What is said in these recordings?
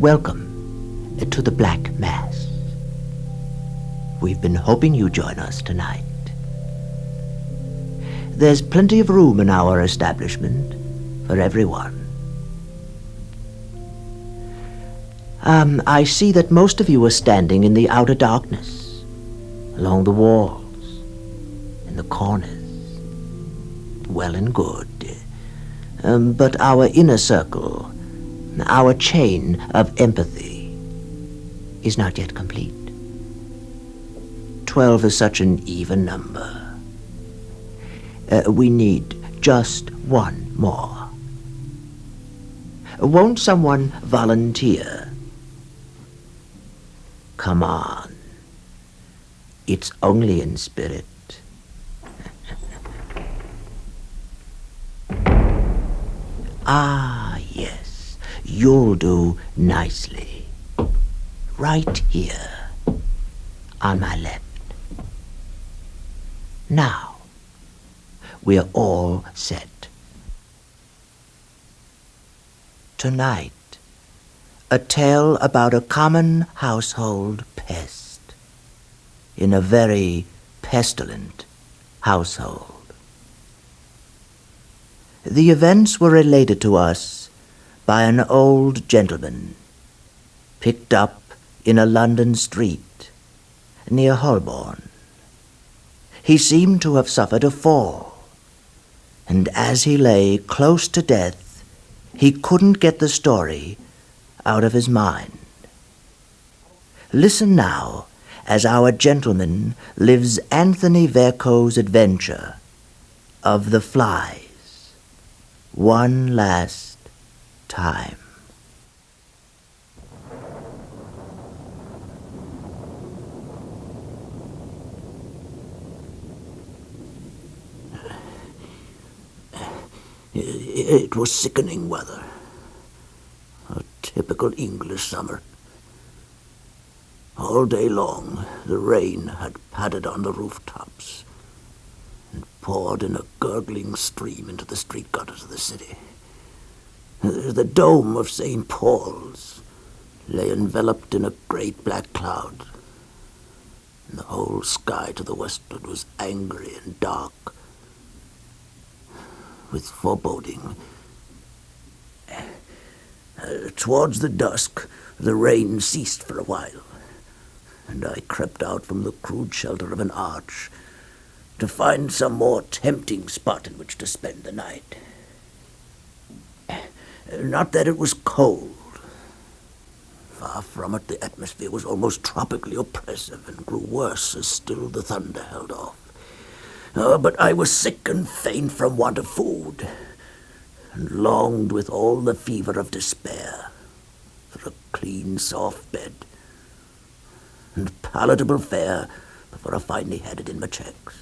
Welcome to the Black Mass. We've been hoping you'd join us tonight. There's plenty of room in our establishment for everyone. I see that most of you are standing in the outer darkness, along the walls, in the corners. Well and good. But our inner circle, our chain of empathy, is not yet complete. 12 is such an even number. We need just one more. Won't someone volunteer? Come on. It's only in spirit. Ah, yes. You'll do nicely. Right here, on my left. Now, we're all set. Tonight, a tale about a common household pest in a very pestilent household. The events were related to us by an old gentleman picked up in a London street near Holborn. He seemed to have suffered a fall, and as he lay close to death, he couldn't get the story out of his mind. Listen now as our gentleman lives Anthony Vercoe's adventure of the flies one last time. It was sickening weather. A typical English summer. All day long, the rain had pattered on the rooftops and poured in a gurgling stream into the street gutters of the city. The dome of St. Paul's lay enveloped in a great black cloud, and the whole sky to the westward was angry and dark with foreboding. Towards the dusk, the rain ceased for a while, and I crept out from the crude shelter of an arch to find some more tempting spot in which to spend the night. Not that it was cold. Far from it, the atmosphere was almost tropically oppressive and grew worse as still the thunder held off. But I was sick and faint from want of food, and longed with all the fever of despair for a clean, soft bed, and palatable fare before I finally had it in my checks.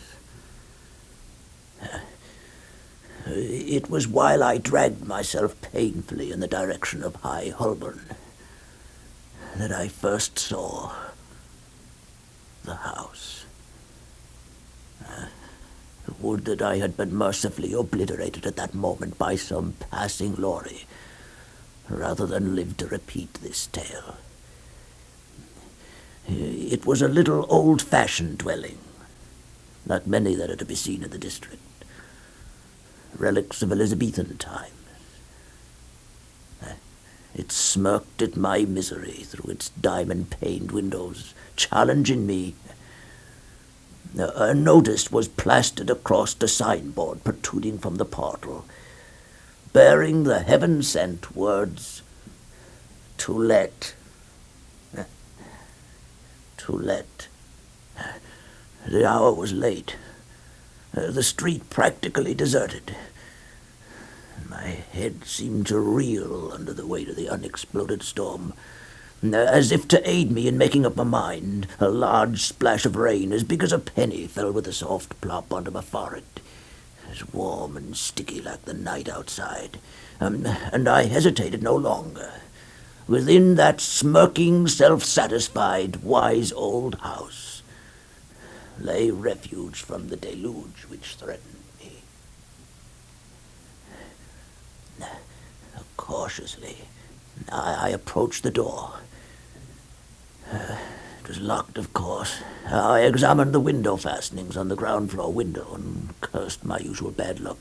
It was while I dragged myself painfully in the direction of High Holborn that I first saw the house. Would that I had been mercifully obliterated at that moment by some passing lorry, rather than live to repeat this tale. It was a little old-fashioned dwelling, like many that are to be seen in the district, relics of Elizabethan times. It smirked at my misery through its diamond-paned windows, challenging me. A notice was plastered across the signboard protruding from the portal, bearing the heaven-sent words, "To let." To let. The hour was late. The street practically deserted. My head seemed to reel under the weight of the unexploded storm. As if to aid me in making up my mind, a large splash of rain as big as a penny fell with a soft plop onto my forehead, as warm and sticky like the night outside. And I hesitated no longer. Within that smirking, self-satisfied, wise old house lay refuge from the deluge which threatened me. Cautiously, I approached the door. It was locked, of course. I examined the window fastenings on the ground floor window and cursed my usual bad luck.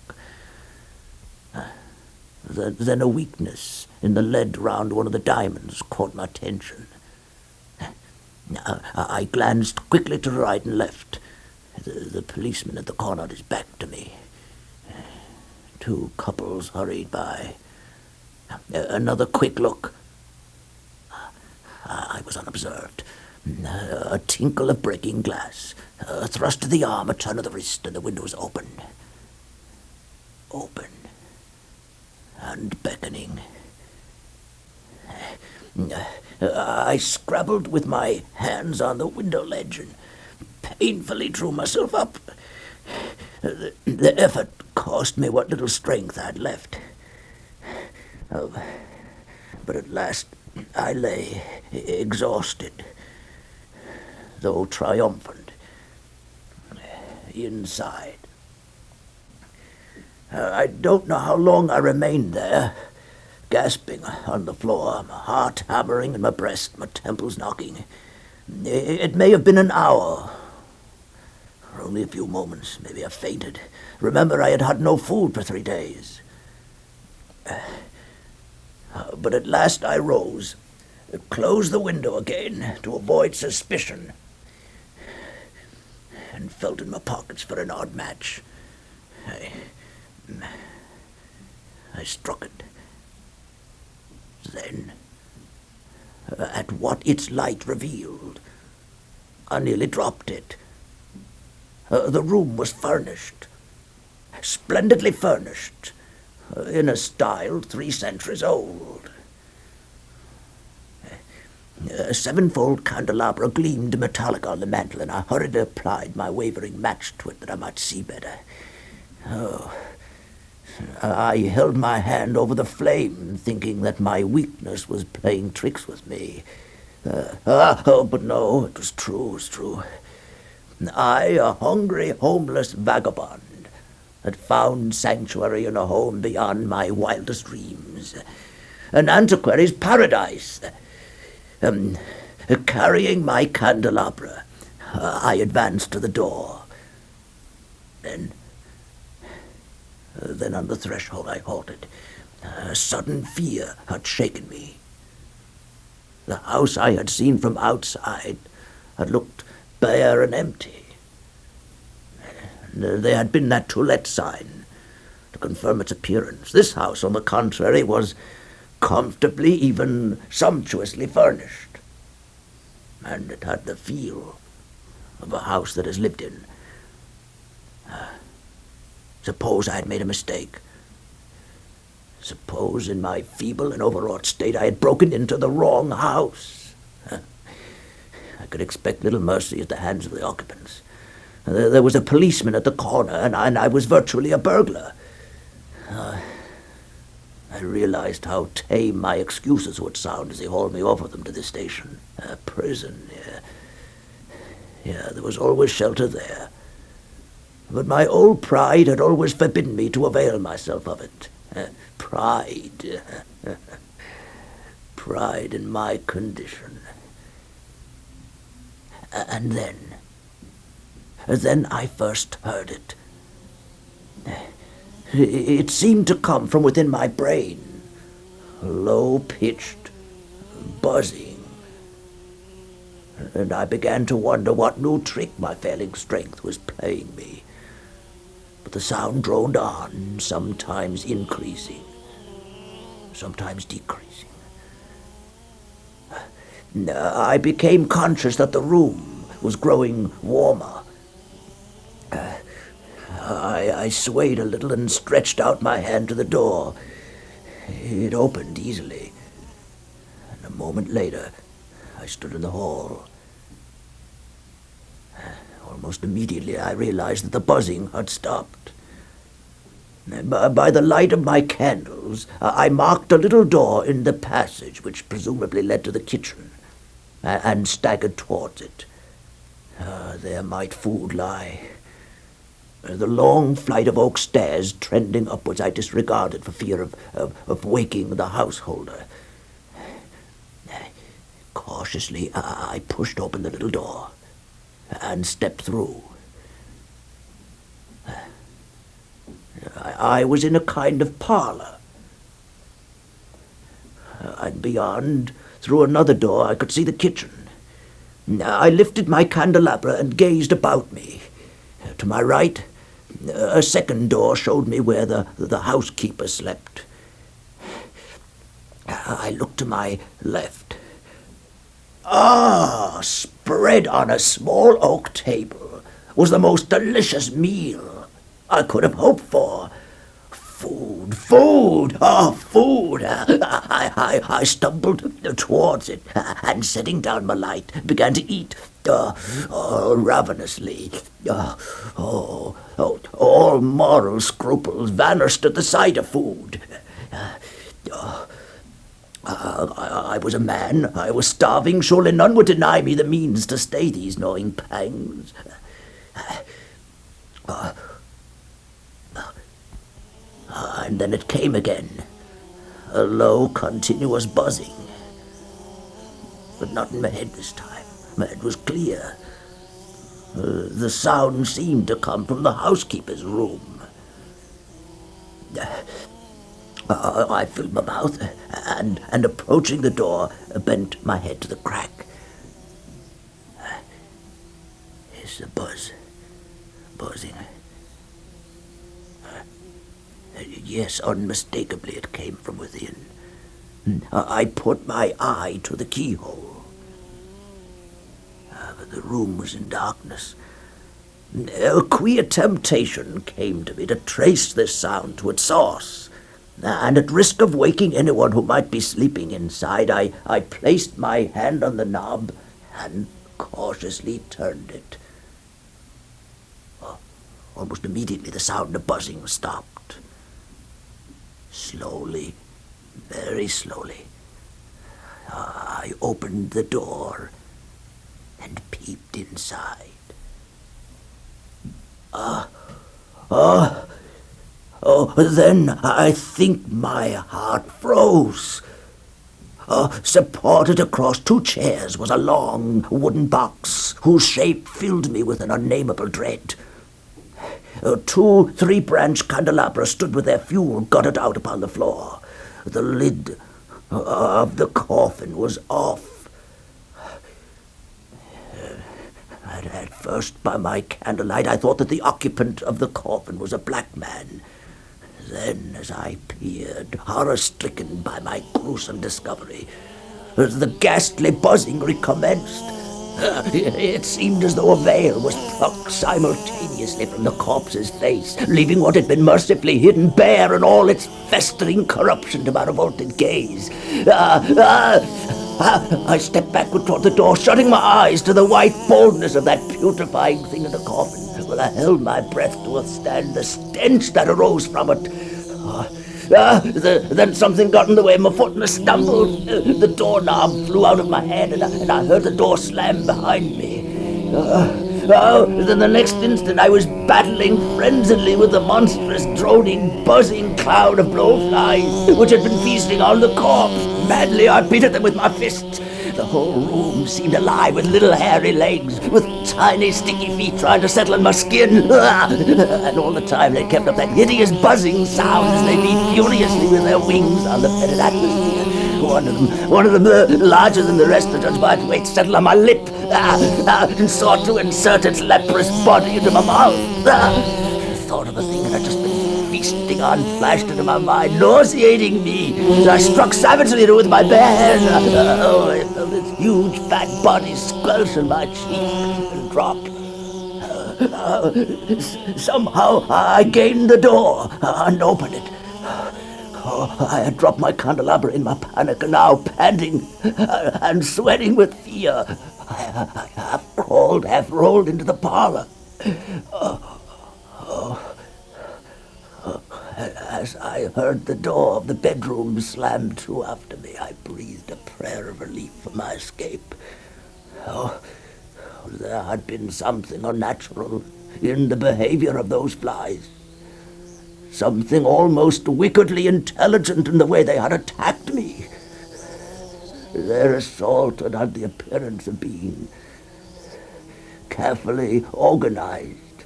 Then a weakness in the lead round one of the diamonds caught my attention. I glanced quickly to right and left. The policeman at the corner had his back to me. Two couples hurried by. Another quick look. I was unobserved. A tinkle of breaking glass, a thrust of the arm, a turn of the wrist, and the window was open. Open. And beckoning. I scrabbled with my hands on the window ledge and painfully drew myself up. The effort cost me what little strength I had left. But at last I lay, exhausted, though triumphant, inside. I don't know how long I remained there, gasping on the floor, my heart hammering in my breast, my temples knocking. It may have been an hour, or only a few moments. Maybe I fainted. Remember, I had had no food for 3 days. But at last I rose, closed the window again to avoid suspicion, and felt in my pockets for an odd match. I struck it. Then, at what its light revealed, I nearly dropped it. The room was furnished, splendidly furnished, in a style 3 centuries old. A 7-fold candelabra gleamed metallic on the mantel, and I hurriedly applied my wavering match to it that I might see better. I held my hand over the flame, thinking that my weakness was playing tricks with me. But no, it was true. I, a hungry, homeless vagabond, had found sanctuary in a home beyond my wildest dreams. An antiquary's paradise. Carrying my candelabra, I advanced to the door. Then on the threshold I halted. A sudden fear had shaken me. The house I had seen from outside had looked bare and empty. There had been that to let sign to confirm its appearance. This house, on the contrary, was comfortably, even sumptuously furnished, and it had the feel of a house that is lived in. Suppose I had made a mistake. Suppose in my feeble and overwrought state I had broken into the wrong house. I could expect little mercy at the hands of the occupants. There was a policeman at the corner, and I was virtually a burglar. I realized how tame my excuses would sound as they hauled me off with them to the station. Prison, yeah, there was always shelter there. But my old pride had always forbidden me to avail myself of it. Pride. Pride in my condition. And then I first heard it. It seemed to come from within my brain, low-pitched, buzzing. And I began to wonder what new trick my failing strength was playing me. But the sound droned on, sometimes increasing, sometimes decreasing. I became conscious that the room was growing warmer. I swayed a little and stretched out my hand to the door. It opened easily, and a moment later I stood in the hall. Almost immediately I realized that the buzzing had stopped. By the light of my candles, I marked a little door in the passage which presumably led to the kitchen, and staggered towards it. There might food lie. The long flight of oak stairs trending upwards I disregarded for fear of waking the householder. Cautiously, I pushed open the little door and stepped through. I was in a kind of parlor. And beyond, through another door, I could see the kitchen. I lifted my candelabra and gazed about me. To my right, a second door showed me where the housekeeper slept. I looked to my left. Spread on a small oak table was the most delicious meal I could have hoped for. Food! I stumbled towards it, and setting down my light, began to eat, ravenously. All moral scruples vanished at the sight of food. I was a man. I was starving. Surely none would deny me the means to stay these gnawing pangs. And then it came again. A low, continuous buzzing. But not in my head this time. My head was clear. The sound seemed to come from the housekeeper's room. I filled my mouth and approaching the door, bent my head to the crack. It's a buzzing. Yes, unmistakably it came from within. I put my eye to the keyhole. But the room was in darkness. A queer temptation came to me to trace this sound to its source. And at risk of waking anyone who might be sleeping inside, I placed my hand on the knob and cautiously turned it. Almost immediately the sound of buzzing stopped. Slowly, very slowly, I opened the door and peeped inside. Then I think my heart froze. Supported across two chairs was a long wooden box whose shape filled me with an unnameable dread. Two three-branch candelabras stood with their fuel gutted out upon the floor. The lid of the coffin was off. At first, by my candlelight, I thought that the occupant of the coffin was a black man. Then, as I peered, horror-stricken by my gruesome discovery, the ghastly buzzing recommenced. It seemed as though a veil was plucked simultaneously from the corpse's face, leaving what had been mercifully hidden bare in all its festering corruption to my revolted gaze. I stepped backward toward the door, shutting my eyes to the white baldness of that putrefying thing in the coffin, while I held my breath to withstand the stench that arose from it. Then something got in the way of my foot and I stumbled. The doorknob flew out of my hand and I heard the door slam behind me. Then the next instant I was battling frenziedly with the monstrous, droning, buzzing cloud of blowflies which had been feasting on the corpse. Madly I beat at them with my fists. The whole room seemed alive with little hairy legs, with tiny sticky feet trying to settle in my skin. And all the time they kept up that hideous buzzing sound as they beat furiously with their wings on the fetid atmosphere. One of them larger than the rest, to judge by its weight, settled on my lip and sought to insert its leprous body into my mouth. The thought of the thing that had just been feasting on flashed into my mind, nauseating me. I struck savagely at it with my bare hand. I felt its huge fat body squelch in my cheek and drop. Somehow I gained the door and opened it. I had dropped my candelabra in my panic, and now, panting and sweating with fear, I half crawled, half rolled into the parlor. As I heard the door of the bedroom slam to after me, I breathed a prayer of relief for my escape. There had been something unnatural in the behavior of those flies. Something almost wickedly intelligent in the way they had attacked me. Their assault had the appearance of being carefully organized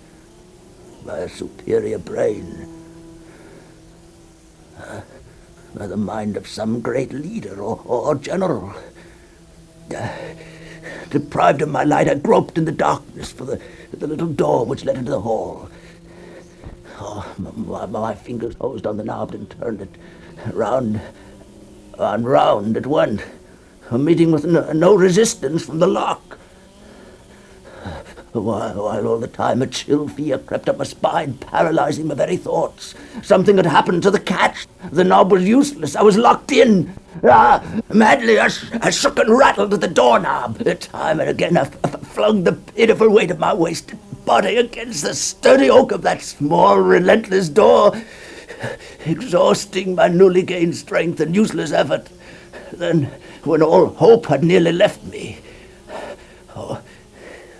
by a superior brain, by the mind of some great leader or general. Deprived of my light, I groped in the darkness for the little door which led into the hall. My fingers closed on the knob and turned it round and round it went, meeting with no resistance from the lock. While all the time a chill fear crept up my spine, paralyzing my very thoughts. Something had happened to the catch. The knob was useless. I was locked in. Madly, I shook and rattled at the doorknob. Time and again I flung the pitiful weight of my wasted body against the sturdy oak of that small, relentless door, exhausting my newly gained strength and useless effort. Then, when all hope had nearly left me,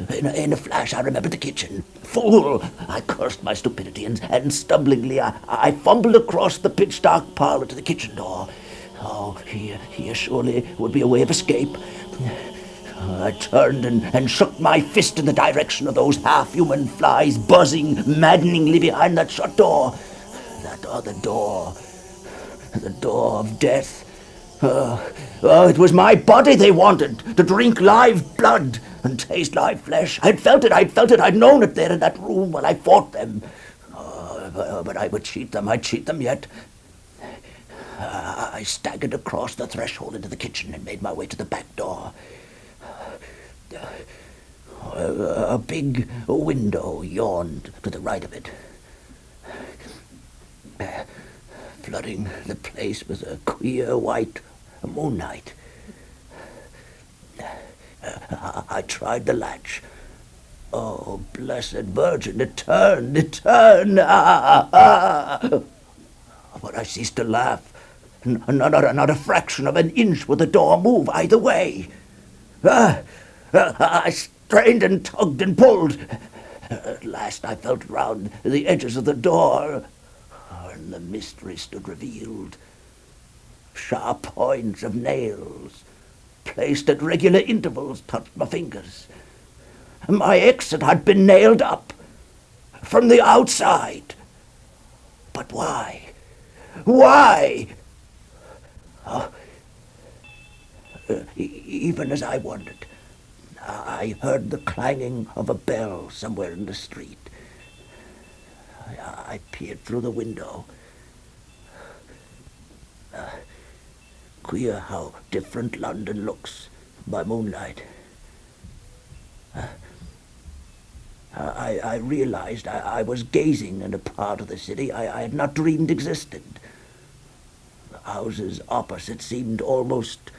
in a flash, I remembered the kitchen. Fool! I cursed my stupidity, and stumblingly, I fumbled across the pitch-dark parlor to the kitchen door. Here surely would be a way of escape. I turned and shook my fist in the direction of those half-human flies buzzing maddeningly behind that shut door. That other door. The door of death. It was my body they wanted, to drink live blood and taste live flesh. I'd felt it, I'd known it there in that room while I fought them. But I would cheat them, I'd cheat them yet. I staggered across the threshold into the kitchen and made my way to the back door. A big window yawned to the right of it, flooding the place with a queer white moonlight. I tried the latch. Oh, blessed Virgin, it turned. But I ceased to laugh. Not a fraction of an inch would the door move either way. I strained and tugged and pulled. At last I felt round the edges of the door, and the mystery stood revealed. Sharp points of nails, placed at regular intervals, touched my fingers. My exit had been nailed up from the outside. But why? Why? Even as I wondered, I heard the clanging of a bell somewhere in the street. I peered through the window. Queer how different London looks by moonlight. I realized I was gazing in a part of the city I had not dreamed existed. The houses opposite seemed almost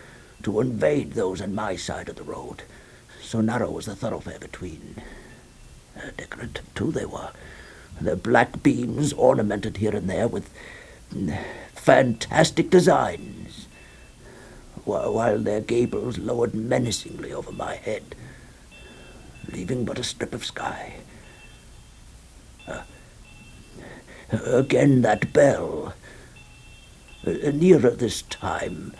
to invade those on my side of the road. So narrow was the thoroughfare between. Decorative, too, they were. Their black beams ornamented here and there with fantastic designs, while their gables lowered menacingly over my head, leaving but a strip of sky. Again that bell, nearer this time,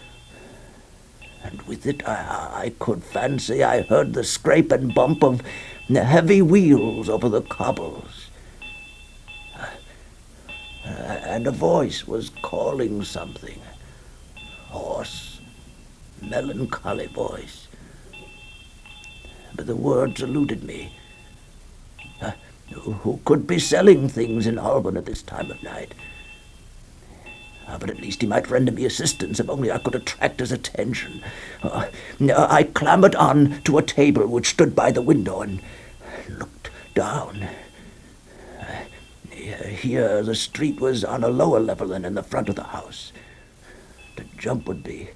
and with it I could fancy I heard the scrape and bump of heavy wheels over the cobbles. And a voice was calling something, hoarse, melancholy voice. But the words eluded me. Who could be selling things in Holborn at this time of night? But at least he might render me assistance if only I could attract his attention. I clambered on to a table which stood by the window and looked down. Here the street was on a lower level than in the front of the house. To jump would be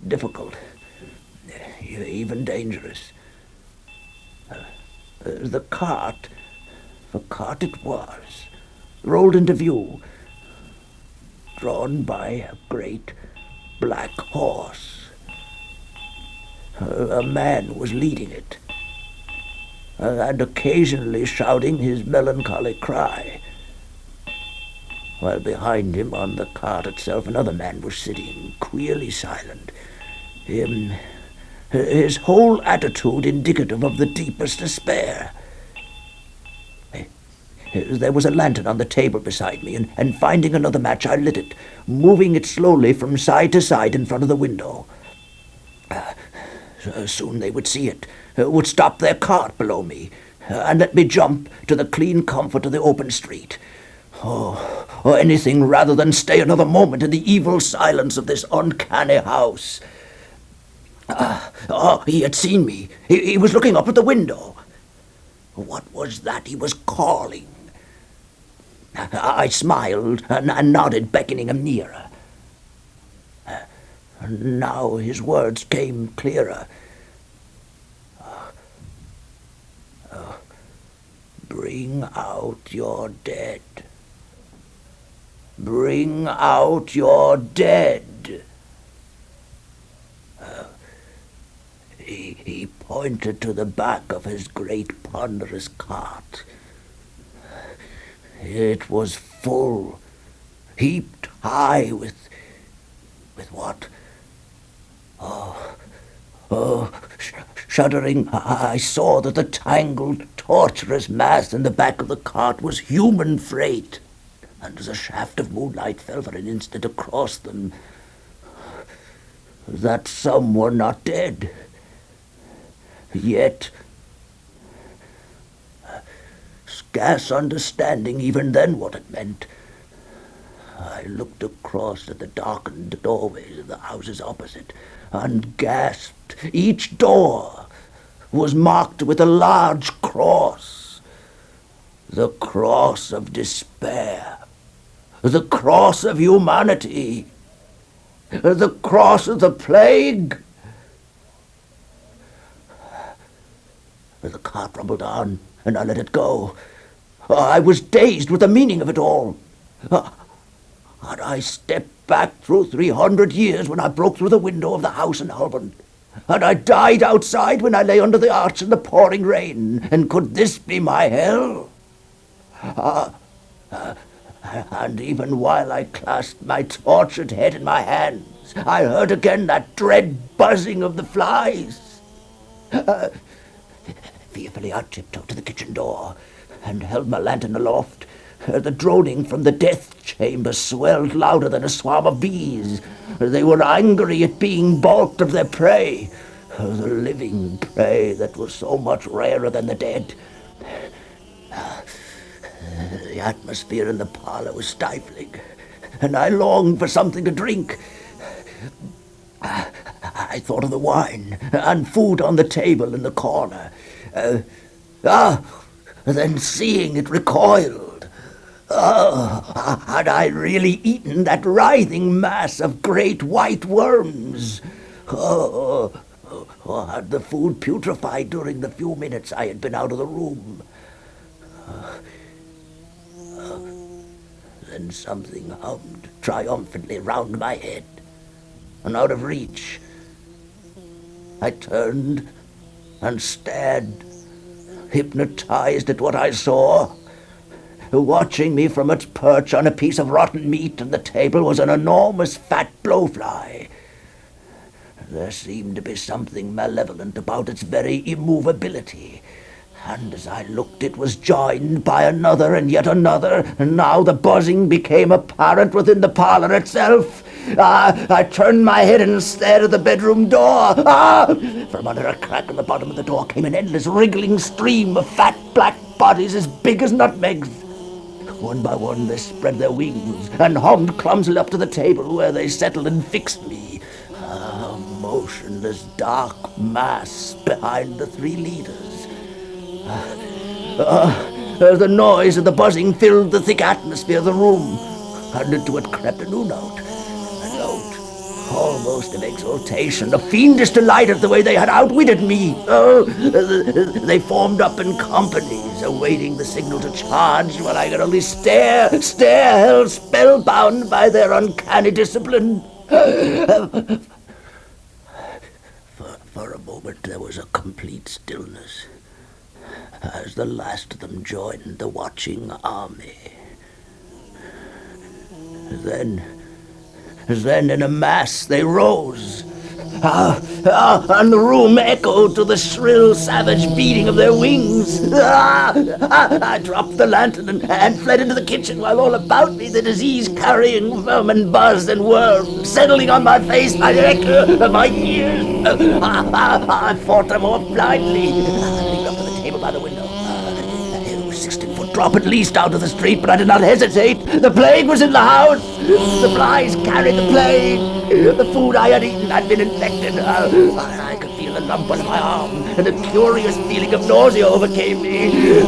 difficult, even dangerous. The cart, for cart it was, rolled into view, drawn by a great black horse. A man was leading it, and occasionally shouting his melancholy cry, while behind him on the cart itself another man was sitting, queerly silent, his whole attitude indicative of the deepest despair. There was a lantern on the table beside me, and finding another match, I lit it, moving it slowly from side to side in front of the window. Soon they would see it, would stop their cart below me, and let me jump to the clean comfort of the open street. Or anything rather than stay another moment in the evil silence of this uncanny house. He had seen me. He was looking up at the window. What was that he was calling? I smiled and nodded, beckoning him nearer. Now his words came clearer. Bring out your dead. Bring out your dead. He pointed to the back of his great ponderous cart. It was full, heaped high with what? Shuddering, I saw that the tangled, torturous mass in the back of the cart was human freight, and as a shaft of moonlight fell for an instant across them, that some were not dead. Yet, scarce understanding even then what it meant, I looked across at the darkened doorways of the houses opposite and gasped. Each door was marked with a large cross. The cross of despair. The cross of humanity. The cross of the plague. The cart rumbled on, and I let it go. I was dazed with the meaning of it all. Had I stepped back through 300 years when I broke through the window of the house in Holborn? Had I died outside when I lay under the arch in the pouring rain? And could this be my hell? And even while I clasped my tortured head in my hands, I heard again that dread buzzing of the flies. Fearfully I tiptoed to the kitchen door and held my lantern aloft. The droning from the death chamber swelled louder than a swarm of bees. They were angry at being balked of their prey, the living prey that was so much rarer than the dead. The atmosphere in the parlor was stifling, and I longed for something to drink. I thought of the wine and food on the table in the corner. Then seeing it recoiled. Had I really eaten that writhing mass of great white worms? Or had the food putrefied during the few minutes I had been out of the room? Then something hummed triumphantly round my head, and out of reach. I turned and stared, hypnotized at what I saw. Watching me from its perch on a piece of rotten meat on the table was an enormous fat blowfly. There seemed to be something malevolent about its very immovability, and as I looked it was joined by another and yet another, and now the buzzing became apparent within the parlor itself. I turned my head and stared at the bedroom door. From under a crack in the bottom of the door came an endless wriggling stream of fat black bodies as big as nutmegs. One by one they spread their wings and hummed clumsily up to the table, where they settled and fixed me, a motionless dark mass behind the three leaders. The noise of the buzzing filled the thick atmosphere of the room, and into it crept a new note, almost of exultation, a fiendish delight at the way they had outwitted me. They formed up in companies, awaiting the signal to charge, while I could only stare, held spellbound by their uncanny discipline. For a moment there was a complete stillness, as the last of them joined the watching army. Then in a mass they rose, And the room echoed to the shrill, savage beating of their wings. I dropped the lantern and fled into the kitchen, while all about me the disease-carrying vermin buzzed and whirled, settling on my face, my neck, my ears. I fought them off blindly. I leaped up to the table by the window. It was 16-foot drop at least out of the street, but I did not hesitate. The plague was in the house. The flies carried the plague. The food I had eaten had been infected. I could feel a lump on my arm, and a curious feeling of nausea overcame me. With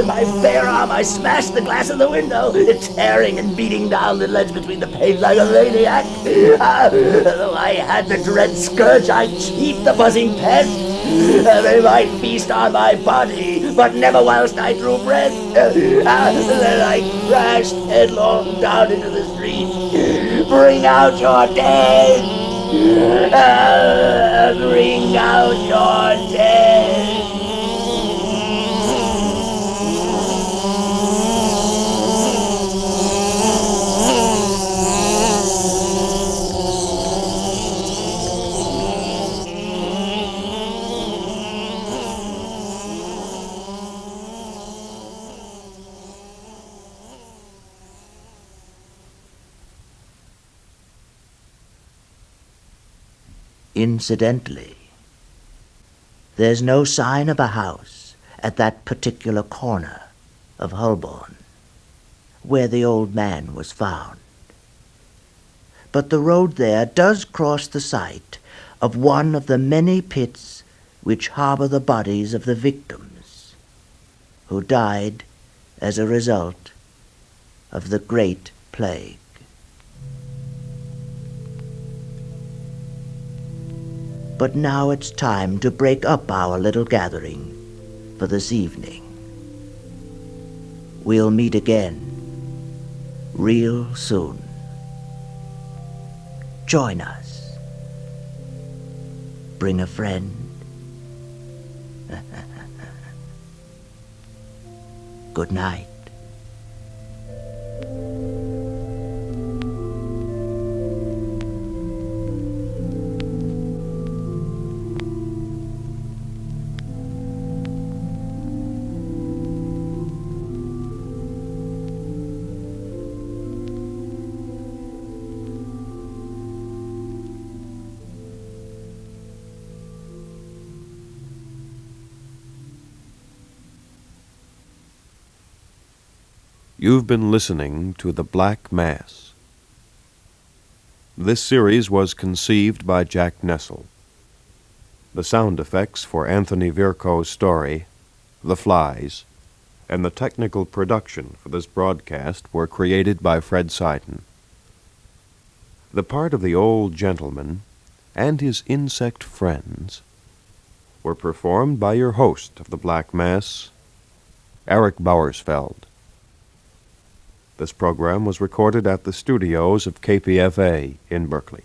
my bare arm, I smashed the glass of the window, tearing and beating down the ledge between the panes like a maniac. Though I had the dread scourge, I cheat the buzzing pest. They might feast on my body, but never whilst I drew breath. Then I crashed headlong down into the street. Bring out your dead! Bring out your dead! Incidentally, there's no sign of a house at that particular corner of Holborn where the old man was found. But the road there does cross the site of one of the many pits which harbor the bodies of the victims who died as a result of the Great Plague. But now it's time to break up our little gathering for this evening. We'll meet again real soon. Join us. Bring a friend. Good night. You've been listening to The Black Mass. This series was conceived by Jack Nessel. The sound effects for Anthony Virco's story, The Flies, and the technical production for this broadcast were created by Fred Seiden. The part of the old gentleman and his insect friends were performed by your host of The Black Mass, Eric Bauersfeld. This program was recorded at the studios of KPFA in Berkeley.